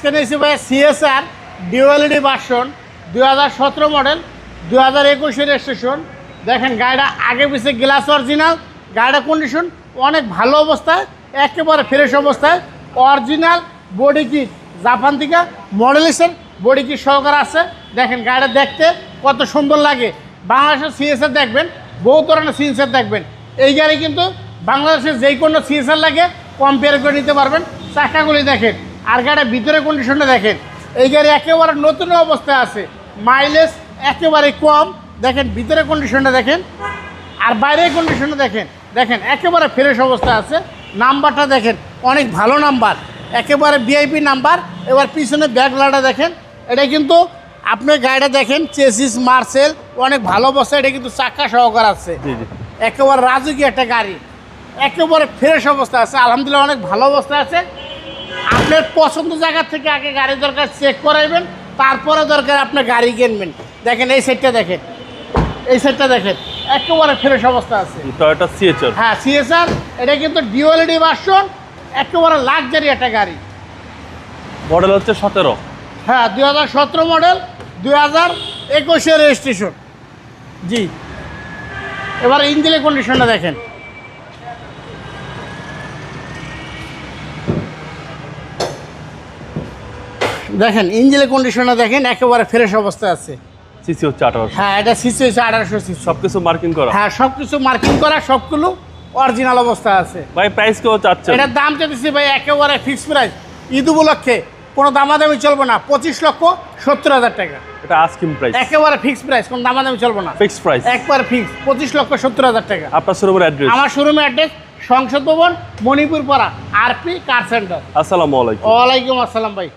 আজকে নিয়েছি ভাই সিএসআর ডিওএলইডি ভার্সন 2017 মডেল 2021 রেজিস্ট্রেশন। দেখেন গাড়িটা আগে পিছে গ্লাস অরিজিনাল, গাড়িটা কন্ডিশন অনেক ভালো অবস্থায়, একেবারে ফ্রেশ অবস্থায়। অরিজিনাল বডি কিট জাপান থেকে মডেলিসের বডি কিট সহকারে আছে। দেখেন গাড়িটা দেখতে কত সুন্দর লাগে। বাংলাদেশের সিএসআর দেখবেন, বহু ধরনের সিএসআর দেখবেন। এই গাড়ি কিন্তু বাংলাদেশের যেই কোনো সিএসআর লাগে কম্পেয়ার করে নিতে পারবেন। চাকাগুলি দেখেন, আর গাড়ির ভিতরে কন্ডিশনটা দেখেন। এই গাড়ি একেবারে নতুন অবস্থায় আছে, মাইলেজ একেবারে কম। দেখেন ভিতরে কন্ডিশনটা দেখেন, আর বাইরের কন্ডিশনটা দেখেন। দেখেন একেবারে ফ্রেশ অবস্থায় আছে। নাম্বারটা দেখেন, অনেক ভালো নাম্বার, একেবারে ভিআইপি নাম্বার। এবার পিছনে ব্যাকলাইটটা দেখেন, এটা কিন্তু আপনি গাড়িটা দেখেন চেসিস মার্সেল অনেক ভালো অবস্থা। এটা কিন্তু চাকা সহকার আছে, একেবারে রাজকীয় একটা গাড়ি, একেবারে ফ্রেশ অবস্থা আছে। আলহামদুলিল্লাহ অনেক ভালো অবস্থা আছে। আপনার পছন্দ জায়গা থেকে আগে গাড়ি দরকার চেক করাইবেন, তারপরে দরকার আপনার গাড়ি কিনবেন। দেখেন এই সাইডটা দেখেন, এই সাইডটা দেখেন, একেবারে ফ্রেশ অবস্থা আছে। টয়োটা সিএচআর, হ্যাঁ সিএসআর, এটা কিন্তু ডিওএলইডি ভার্সন, একেবারে লাক্সারি একটা গাড়ি। মডেল হচ্ছে 17। হ্যাঁ 2017 মডেল 2021 রেজিস্ট্রেশন। জি, এবার ইঞ্জিনের কন্ডিশনটা দেখেন। দেখেন ইঞ্জিনের কন্ডিশনটা দেখেন, একেবারে ফ্রেশ অবস্থায় আছে। সিসি হচ্ছে 1800। হ্যাঁ এটা সিসি হচ্ছে 1800 সিসি। সবকিছু মার্কিং করা। হ্যাঁ সব কিছু মার্কিং করা, সবগুলো অরিজিনাল অবস্থায় আছে। ভাই প্রাইস কেউ চাচ্ছে? এটার দাম চাইতেছি ভাই একেবারে ফিক্সড প্রাইস, ঈদ উপলক্ষে কোনো দামাদামি চলবে না, 25,70,000 টাকা। এটা আস্কিং প্রাইস, একেবারে ফিক্সড প্রাইস, কোনো দামাদামি চলবে না, ফিক্সড প্রাইস একবারে ফিক্স 25,70,000 টাকা। আপনার শোরুমের অ্যাড্রেস? আমার শোরুমের অ্যাড্রেস সংসদ ভবন, মণিপুর পাড়া, আরপি কার সেন্টার। আসসালামু আলাইকুম। ওয়ালাইকুম আসসালাম ভাই।